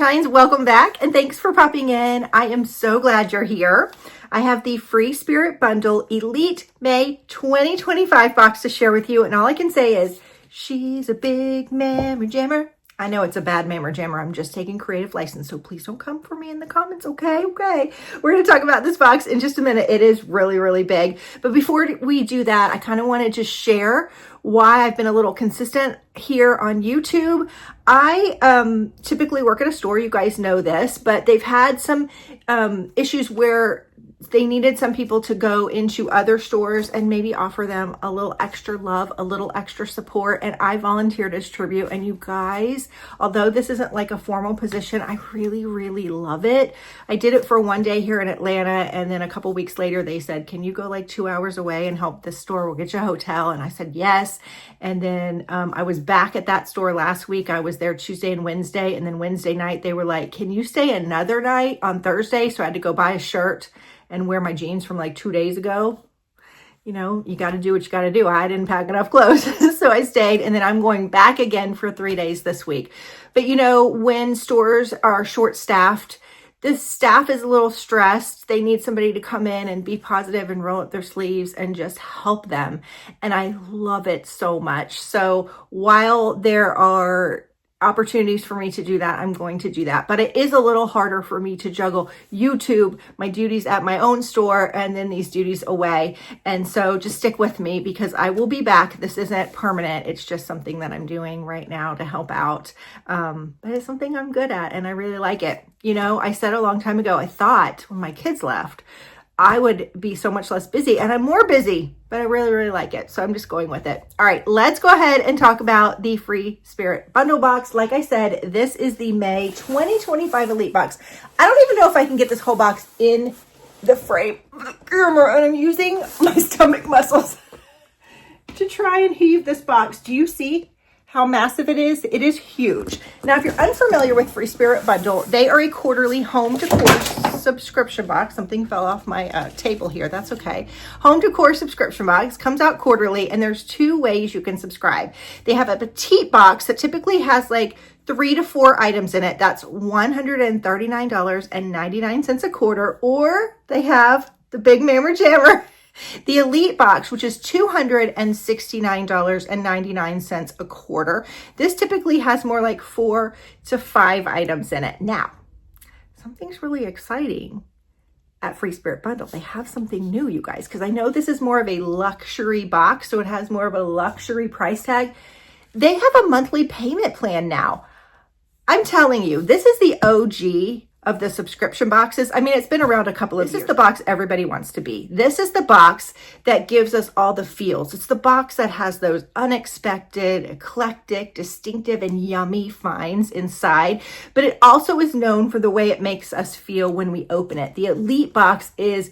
Sunshines, welcome back and thanks for popping in. I am so glad you're here. I have the Free Spirit Bundle Elite May 2025 box to share with you, and all I can say is she's a big memory jammer. I know it's a bad memory jammer. I'm just taking creative license, so please don't come for me in the comments, okay? Okay. We're going to talk about this box in just a minute. It is really, really big. But before we do that, I kind of want to just share why I've been a little consistent here on YouTube. I typically work at a store. You guys know this, but they've had some issues where they needed some people to go into other stores and maybe offer them a little extra love, a little extra support. And I volunteered as tribute. And you guys, although this isn't like a formal position, I really, really love it. I did it for one day here in Atlanta. And then a couple weeks later, they said, can you go like 2 hours away and help this store? We'll get you a hotel. And I said, yes. And then I was back at that store last week. I was there Tuesday and Wednesday. And then Wednesday night, they were like, can you stay another night on Thursday? So I had to go buy a shirt and wear my jeans from like 2 days ago. You know, you got to do what you got to do. I didn't pack enough clothes. So I stayed, and then I'm going back again for 3 days this week. But you know, when stores are short staffed, the staff is a little stressed. They need somebody to come in and be positive and roll up their sleeves and just help them. And I love it so much. So while there are opportunities for me to do that, I'm going to do that. But it is a little harder for me to juggle YouTube, my duties at my own store, and then these duties away. And so just stick with me because I will be back. This isn't permanent. It's just something that I'm doing right now to help out. But it's something I'm good at and I really like it. You know, I said a long time ago, I thought when my kids left, I would be so much less busy, and I'm more busy, but I really, really like it. So I'm just going with it. All right, let's go ahead and talk about the Free Spirit Bundle box. Like I said, this is the May 2025 Elite box. I don't even know if I can get this whole box in the frame of the camera, and I'm using my stomach muscles to try and heave this box. Do you see how massive it is? It is huge. Now, if you're unfamiliar with Free Spirit Bundle, they are a quarterly home decor subscription box. Something fell off my table here. That's okay. Home decor subscription box comes out quarterly, and there's 2 ways you can subscribe. They have a petite box that typically has like 3 to 4 items in it. That's $139.99 a quarter, or they have the big mammer jammer, the Elite box, which is $269.99 a quarter. This typically has more like 4 to 5 items in it. Now, something's really exciting at Free Spirit Bundle. They have something new, you guys, because I know this is more of a luxury box, so it has more of a luxury price tag. They have a monthly payment plan now. I'm telling you, this is the OG of the subscription boxes. I mean, it's been around a couple of years. This is the box everybody wants to be. This is the box that gives us all the feels. It's the box that has those unexpected, eclectic, distinctive, and yummy finds inside. But it also is known for the way it makes us feel when we open it. The Elite box is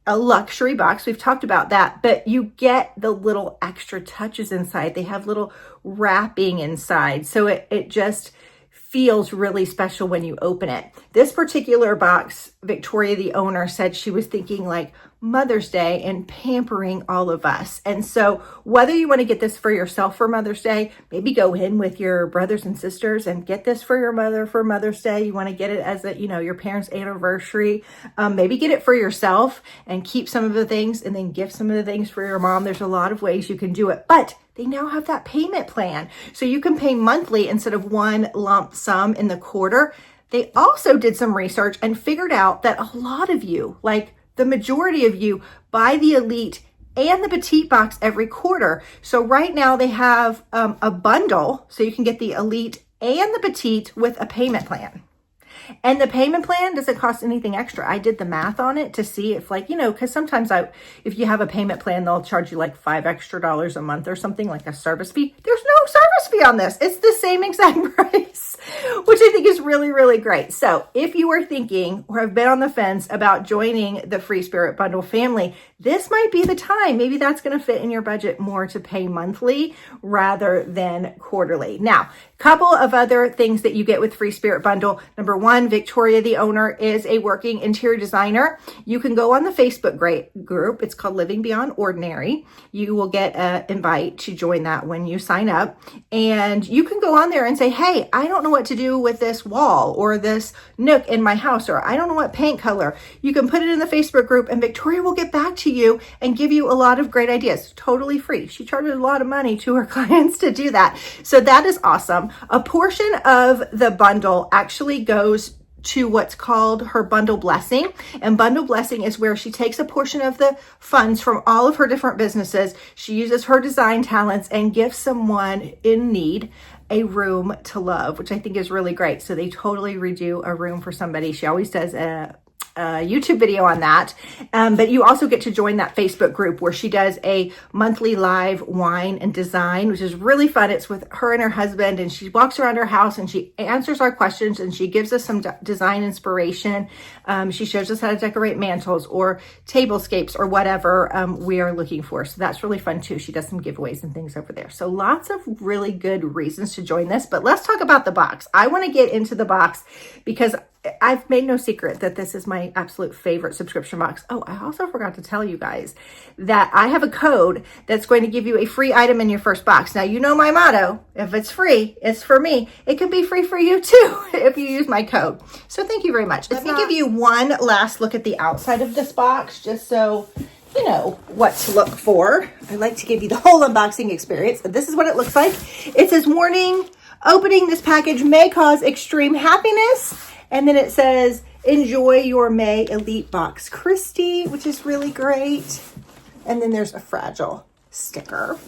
a luxury box. We've talked about that, but you get the little extra touches inside. They have little wrapping inside. So it just feels really special when you open it. This particular box, Victoria, the owner, said she was thinking like Mother's Day and pampering all of us. And so whether you want to get this for yourself for Mother's Day, maybe go in with your brothers and sisters and get this for your mother for Mother's Day. You want to get it as a, you know, your parents' anniversary. Maybe get it for yourself and keep some of the things and then give some of the things for your mom. There's a lot of ways you can do it, but they now have that payment plan. So you can pay monthly instead of one lump sum in the quarter. They also did some research and figured out that a lot of you, like the majority of you, buy the Elite and the Petite box every quarter. So right now they have a bundle, so you can get the Elite and the Petite with a payment plan. And the payment plan doesn't cost anything extra. I did the math on it to see if, like, you know, because sometimes if you have a payment plan, they'll charge you like $5 extra a month or something, like a service fee. There's no service fee on this. It's the same exact price, which I think is really, really great. So if you are thinking or have been on the fence about joining the Free Spirit Bundle family, this might be the time. Maybe that's going to fit in your budget more to pay monthly rather than quarterly. Now, Couple of other things that you get with Free Spirit Bundle. Number one, Victoria, the owner, is a working interior designer. You can go on the Facebook group. It's called Living Beyond Ordinary. You will get an invite to join that when you sign up. And you can go on there and say, hey, I don't know what to do with this wall or this nook in my house, or I don't know what paint color. You can put it in the Facebook group and Victoria will get back to you and give you a lot of great ideas. Totally free. She charges a lot of money to her clients to do that. So that is awesome. A portion of the bundle actually goes to what's called her bundle blessing. And bundle blessing is where she takes a portion of the funds from all of her different businesses. She uses her design talents and gives someone in need a room to love, which I think is really great. So they totally redo a room for somebody. She always does a YouTube video on that. But you also get to join that Facebook group where she does a monthly live wine and design, which is really fun. It's with her and her husband, and she walks around her house and she answers our questions and she gives us some design inspiration. She shows us how to decorate mantles or tablescapes or whatever we are looking for. So that's really fun too. She does some giveaways and things over there. So lots of really good reasons to join this, but let's talk about the box. I want to get into the box because I've made no secret that this is my absolute favorite subscription box. Oh, I also forgot to tell you guys that I have a code that's going to give you a free item in your first box. Now, you know my motto, if it's free, it's for me. It can be free for you too if you use my code. So thank you very much. Let me give you one last look at the outside of this box, just so you know what to look for. I like to give you the whole unboxing experience. This is what it looks like. It says, warning, opening this package may cause extreme happiness. And then it says, enjoy your May Elite Box, Christy, which is really great. And then there's a fragile sticker.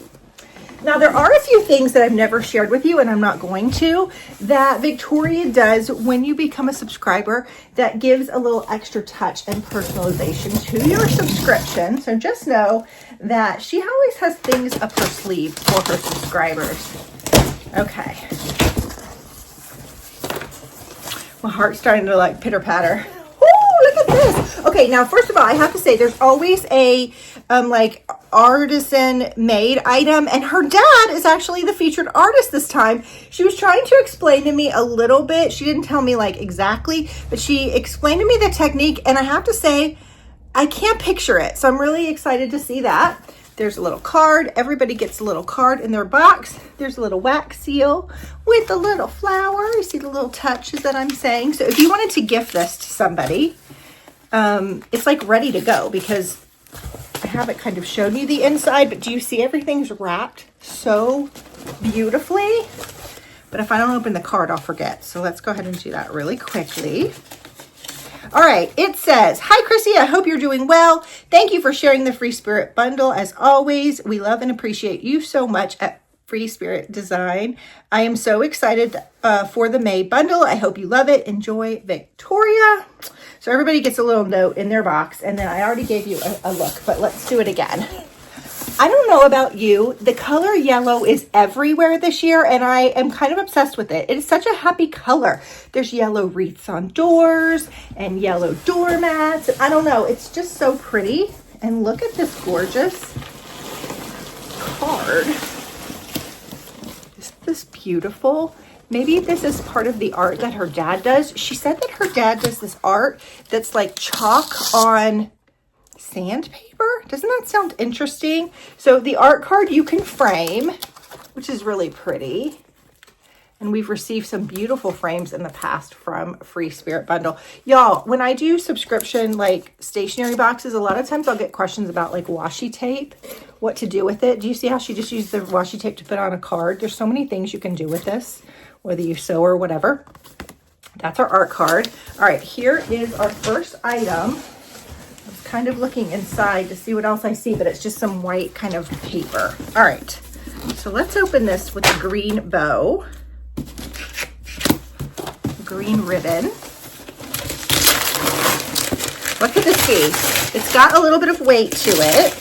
Now, there are a few things that I've never shared with you, and I'm not going to, that Victoria does when you become a subscriber that gives a little extra touch and personalization to your subscription. So just know that she always has things up her sleeve for her subscribers. Okay. My heart's starting to like pitter patter. Ooh, look at this. Okay, now first of all, I have to say there's always a like artisan made item, and her dad is actually the featured artist this time. She was trying to explain to me a little bit. She didn't tell me like exactly, but she explained to me the technique, and I have to say I can't picture it. So I'm really excited to see that. There's a little card. Everybody gets a little card in their box. There's a little wax seal with a little flower. You see the little touches that I'm saying. So if you wanted to gift this to somebody, it's like ready to go because I haven't kind of shown you the inside, but do you see everything's wrapped so beautifully? But if I don't open the card, I'll forget. So let's go ahead and do that really quickly. All right, it says, hi, Chrissy, I hope you're doing well. Thank you for sharing the Free Spirit Bundle. As always, we love and appreciate you so much at Free Spirit Design. I am so excited for the May bundle. I hope you love it. Enjoy, Victoria. So everybody gets a little note in their box, and then I already gave you a look, but let's do it again. I don't know about you, the color yellow is everywhere this year, and I am kind of obsessed with it. It is such a happy color. There's yellow wreaths on doors and yellow doormats. I don't know, it's just so pretty. And look at this gorgeous card. Isn't this beautiful? Maybe this is part of the art that her dad does. She said that her dad does this art that's like chalk on sandpaper. Doesn't that sound interesting? So the art card you can frame, which is really pretty. And we've received some beautiful frames in the past from Free Spirit Bundle. Y'all, when I do subscription like stationery boxes, a lot of times I'll get questions about like washi tape, what to do with it. Do you see how she just used the washi tape to put on a card? There's so many things you can do with this, whether you sew or whatever. That's our art card. All right, here is our first item. I was kind of looking inside to see what else I see, but it's just some white kind of paper. All right, so let's open this with a green bow, green ribbon. What could this be? It's got a little bit of weight to it.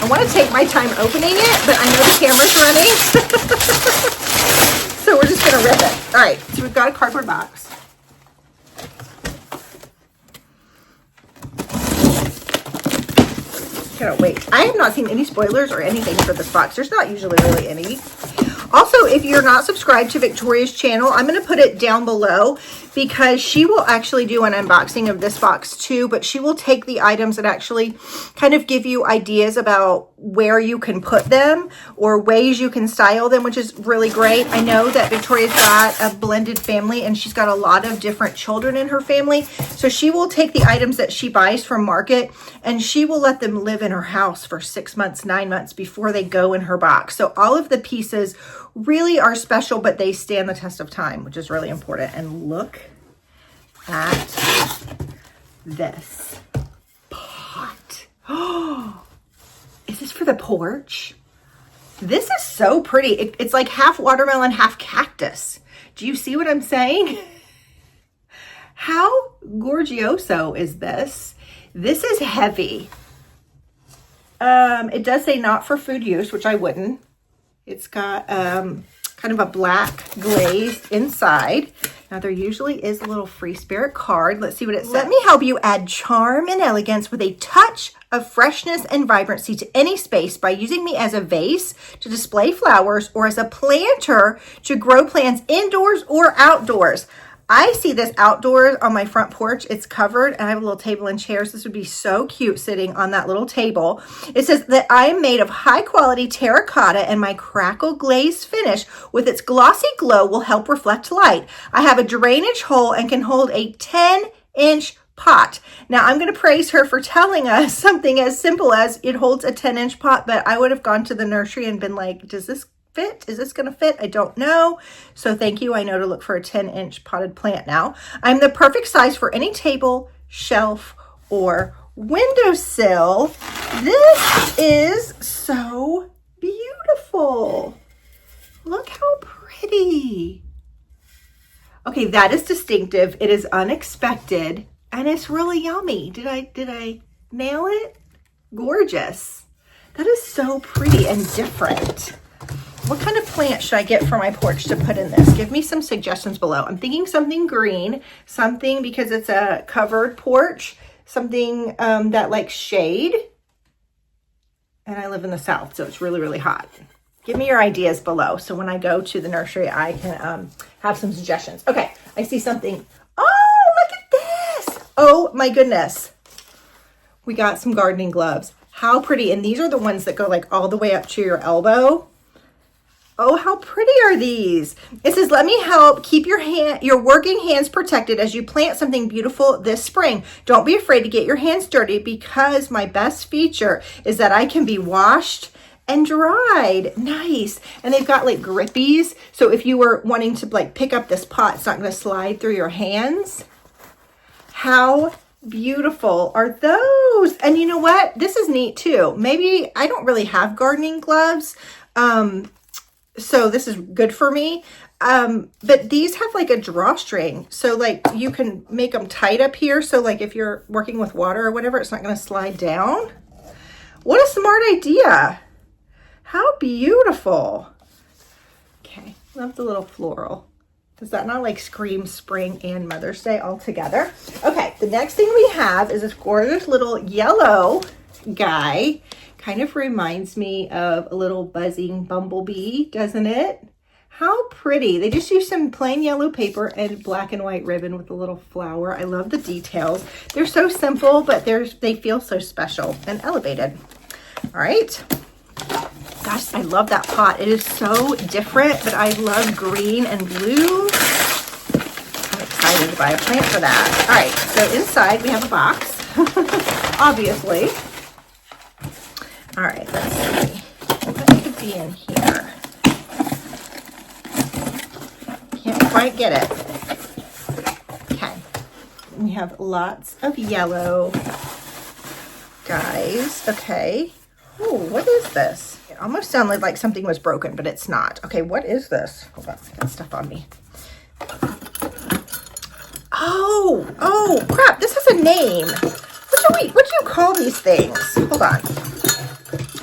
I want to take my time opening it, but I know the camera's running. So we're just going to rip it. All right, so we've got a cardboard box. cannot wait. I have not seen any spoilers or anything for this box. There's not usually really any. Also, if you're not subscribed to Victoria's channel, I'm going to put it down below because she will actually do an unboxing of this box too, but she will take the items and actually kind of give you ideas about where you can put them or ways you can style them, which is really great. I know that Victoria's got a blended family and she's got a lot of different children in her family. So she will take the items that she buys from market and she will let them live in her house for 6 months, 9 months before they go in her box. So all of the pieces really are special, but they stand the test of time, which is really important. And look at this pot. Oh, is this for the porch? This is so pretty. It's like half watermelon, half cactus. Do you see what I'm saying? How gorgioso is this? This is heavy. It does say not for food use, which I wouldn't. It's got kind of a black glaze inside. Now there usually is a little free spirit card. Let's see what it says. Let me help you add charm and elegance with a touch of freshness and vibrancy to any space by using me as a vase to display flowers or as a planter to grow plants indoors or outdoors. I see this outdoors on my front porch. It's covered and I have a little table and chairs. This would be so cute sitting on that little table. It says that I am made of high quality terracotta and my crackle glaze finish with its glossy glow will help reflect light. I have a drainage hole and can hold a 10-inch pot. Now I'm going to praise her for telling us something as simple as it holds a 10-inch pot, but I would have gone to the nursery and been like, does this fit? Is this going to fit? I don't know. So thank you. I know to look for a 10-inch potted plant now. I'm the perfect size for any table, shelf, or windowsill. This is so beautiful. Look how pretty. Okay, that is distinctive. It is unexpected and it's really yummy. Did I nail it? Gorgeous. That is so pretty and different. What kind of plant should I get for my porch to put in this? Give me some suggestions below. I'm thinking something green, something because it's a covered porch, something that likes shade. And I live in the South, so it's really, really hot. Give me your ideas below. So when I go to the nursery, I can have some suggestions. Okay, I see something. Oh, look at this. Oh my goodness. We got some gardening gloves. How pretty. And these are the ones that go like all the way up to your elbow. Oh, how pretty are these? It says, let me help keep your working hands protected as you plant something beautiful this spring. Don't be afraid to get your hands dirty because my best feature is that I can be washed and dried. Nice. And they've got like grippies. So if you were wanting to like pick up this pot, it's not going to slide through your hands. How beautiful are those? And you know what? This is neat too. Maybe I don't really have gardening gloves. So this is good for me. But these have like a drawstring. So like you can make them tight up here. So like if you're working with water or whatever, it's not going to slide down. What a smart idea. How beautiful. Okay. Love the little floral. Does that not like scream spring and Mother's Day all together? Okay. The next thing we have is this gorgeous little yellow guy. Kind of reminds me of a little buzzing bumblebee, doesn't it? How pretty. They just use some plain yellow paper and black and white ribbon with a little flower. I love the details. They're so simple, but they feel so special and elevated. All right. Gosh, I love that pot. It is so different, but I love green and blue. I'm excited to buy a plant for that. All right, so inside we have a box, obviously. All right, let's see. What could be in here? Can't quite get it. Okay. We have lots of yellow guys. Okay. Oh, what is this? It almost sounded like something was broken, but it's not. Okay, what is this? Hold on, I got stuff on me. Oh, crap. This has a name. What do you call these things? Hold on.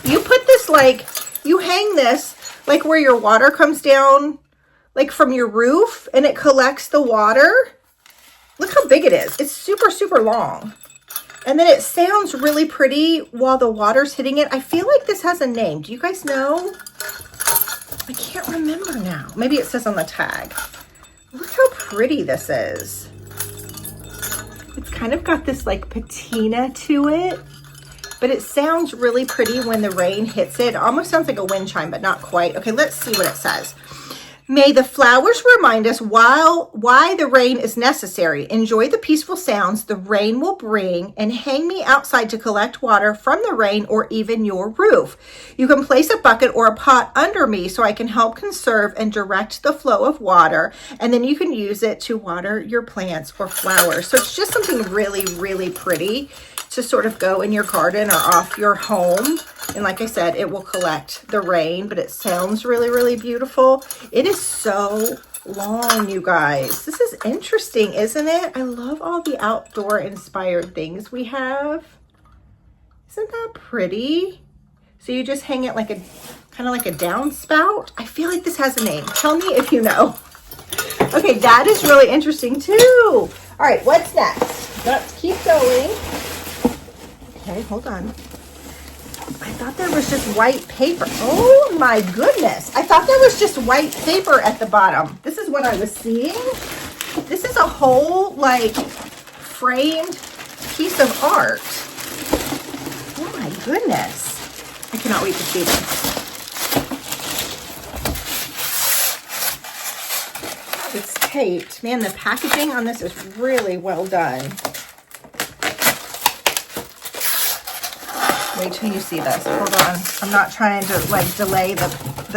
You put this like, you hang this like where your water comes down, like from your roof, and it collects the water. Look how big it is. It's super, super long. And then it sounds really pretty while the water's hitting it. I feel like this has a name. Do you guys know? I can't remember now. Maybe it says on the tag. Look how pretty this is. It's kind of got this like patina to it, but it sounds really pretty when the rain hits it. It almost sounds like a wind chime, but not quite. Okay, let's see what it says. May the flowers remind us why the rain is necessary. Enjoy the peaceful sounds the rain will bring and hang me outside to collect water from the rain or even your roof. You can place a bucket or a pot under me so I can help conserve and direct the flow of water, and then you can use it to water your plants or flowers. So it's just something really, really pretty to sort of go in your garden or off your home. And like I said, it will collect the rain, but it sounds really, really beautiful. It is so long, you guys. This is interesting, isn't it? I love all the outdoor inspired things we have. Isn't that pretty? So you just hang it like a, kind of like a downspout. I feel like this has a name. Tell me if you know. Okay, that is really interesting too. All right, what's next? Let's keep going. Okay, hold on. I thought there was just white paper. Oh my goodness. I thought there was just white paper at the bottom. This is what I was seeing. This is a whole like framed piece of art. Oh my goodness. I cannot wait to see this. It's taped. Man, the packaging on this is really well done. Wait till you see this. Hold on. I'm not trying to like delay the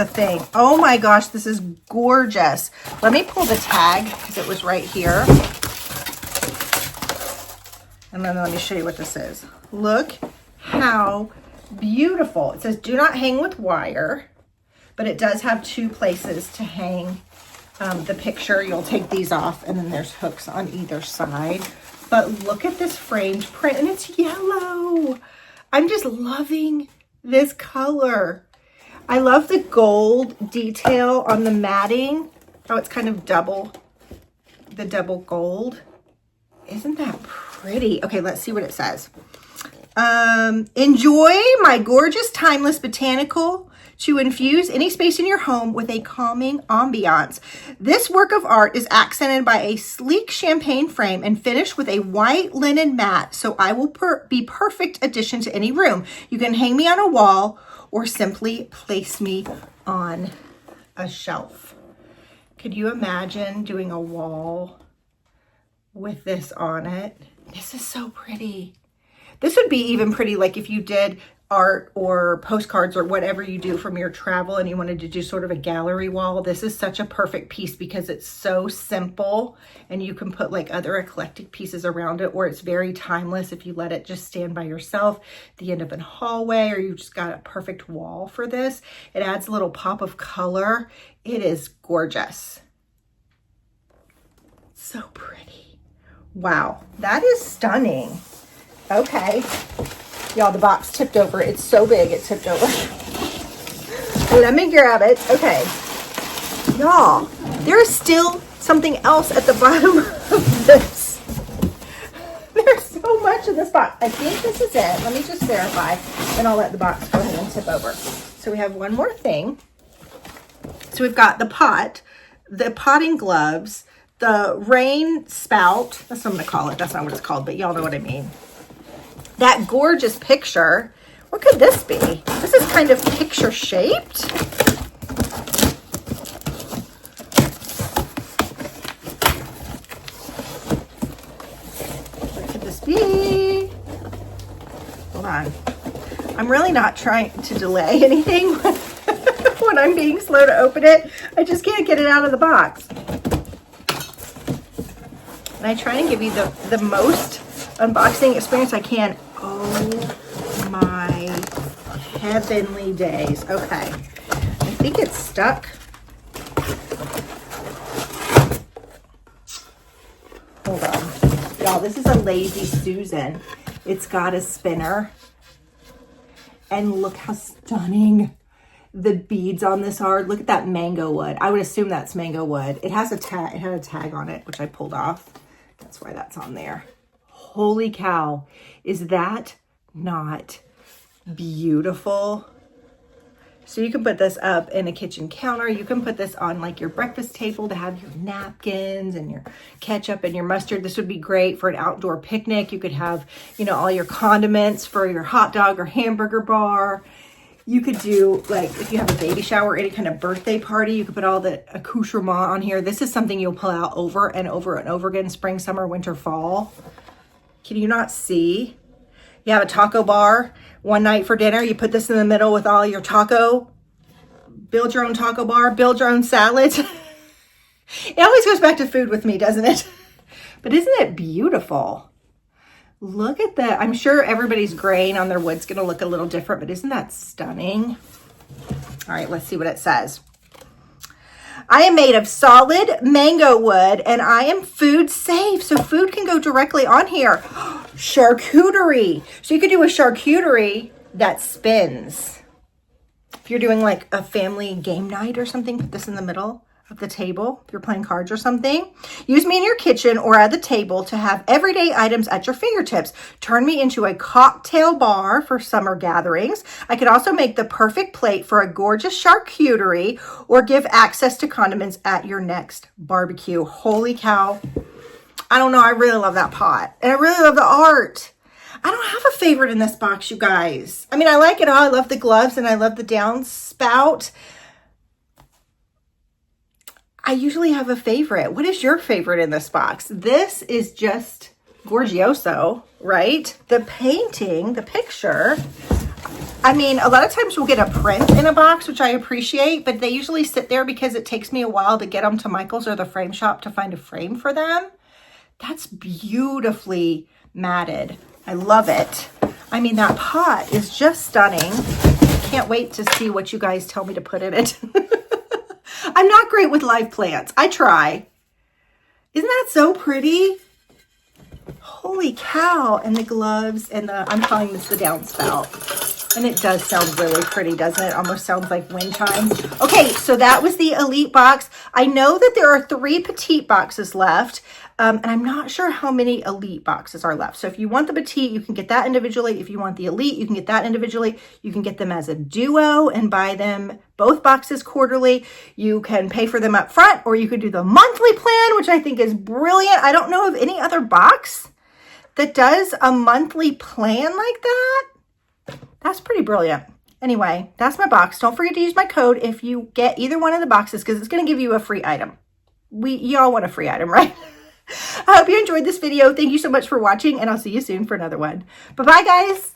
thing. Oh my gosh, this is gorgeous. Let me pull the tag because it was right here. And then let me show you what this is. Look how beautiful. It says do not hang with wire, but it does have two places to hang the picture. You'll take these off and then there's hooks on either side. But look at this framed print and it's yellow. I'm just loving this color. I love the gold detail on the matting. How it's kind of double, the double gold. Isn't that pretty? Okay, let's see what it says. Enjoy my gorgeous, timeless botanical to infuse any space in your home with a calming ambiance. This work of art is accented by a sleek champagne frame and finished with a white linen mat, so I will be perfect addition to any room. You can hang me on a wall or simply place me on a shelf. Could you imagine doing a wall with this on it? This is so pretty. This would be even pretty like if you did art or postcards or whatever you do from your travel and you wanted to do sort of a gallery wall. This is such a perfect piece because it's so simple and you can put like other eclectic pieces around it, or it's very timeless if you let it just stand by yourself at the end of a hallway, or you just got a perfect wall for this. It adds a little pop of color. It is gorgeous. So pretty. Wow, that is stunning. Okay. Y'all, the box tipped over. It's so big, it tipped over. Let me grab it. Okay. Y'all, there's still something else at the bottom of this. There's so much in this box. I think this is it. Let me just verify, and I'll let the box go ahead and tip over. So we have one more thing. So we've got the pot, the potting gloves, the rain spout. That's what I'm going to call it. That's not what it's called, but y'all know what I mean. That gorgeous picture. What could this be? This is kind of picture shaped. What could this be? Hold on. I'm really not trying to delay anything when I'm being slow to open it. I just can't get it out of the box. And I try and give you the most unboxing experience I can. Oh my heavenly days. Okay. I think it's stuck. Hold on. Y'all, this is a Lazy Susan. It's got a spinner. And look how stunning the beads on this are. Look at that mango wood. I would assume that's mango wood. It has a tag. It had a tag on it, which I pulled off. That's why that's on there. Holy cow. Is that not beautiful? So you can put this up in a kitchen counter. You can put this on like your breakfast table to have your napkins and your ketchup and your mustard. This would be great for an outdoor picnic. You could have, you know, all your condiments for your hot dog or hamburger bar. You could do, like, if you have a baby shower, any kind of birthday party, you could put all the accoutrement on here. This is something you'll pull out over and over and over again, spring, summer, winter, fall. Can you not see? You have a taco bar one night for dinner. You put this in the middle with all your taco. Build your own taco bar. Build your own salads. It always goes back to food with me, doesn't it? But isn't it beautiful? Look at that. I'm sure everybody's grain on their wood's going to look a little different, but isn't that stunning? All right, let's see what it says. I am made of solid mango wood and I am food safe. So food can go directly on here. Charcuterie. So you could do a charcuterie that spins. If you're doing like a family game night or something, put this in the middle of the table. If you're playing cards or something, use me in your kitchen or at the table to have everyday items at your fingertips. Turn me into a cocktail bar for summer gatherings. I could also make the perfect plate for a gorgeous charcuterie or give access to condiments at your next barbecue. Holy cow. I don't know. I really love that pot and I really love the art. I don't have a favorite in this box, you guys. I mean, I like it all. I love the gloves and I love the downspout. I usually have a favorite. What is your favorite in this box? This is just gorgioso, right? The painting, the picture. I mean, a lot of times we'll get a print in a box, which I appreciate, but they usually sit there because it takes me a while to get them to Michael's or the frame shop to find a frame for them. That's beautifully matted. I love it. I mean, that pot is just stunning. Can't wait to see what you guys tell me to put in it. I'm not great with live plants. I try. Isn't that so pretty? Holy cow. And the gloves and I'm calling this the downspout. And it does sound really pretty, doesn't it? Almost sounds like wind chimes. Okay, so that was the Elite box. I know that there are 3 Petite boxes left. And I'm not sure how many Elite boxes are left. So if you want the Petite, you can get that individually. If you want the Elite, you can get that individually. You can get them as a duo and buy them both boxes quarterly. You can pay for them up front, or you could do the monthly plan, which I think is brilliant. I don't know of any other box that does a monthly plan like that. That's pretty brilliant. Anyway, that's my box. Don't forget to use my code if you get either one of the boxes because it's going to give you a free item. Y'all want a free item, right? I hope you enjoyed this video. Thank you so much for watching, and I'll see you soon for another one. Bye-bye, guys.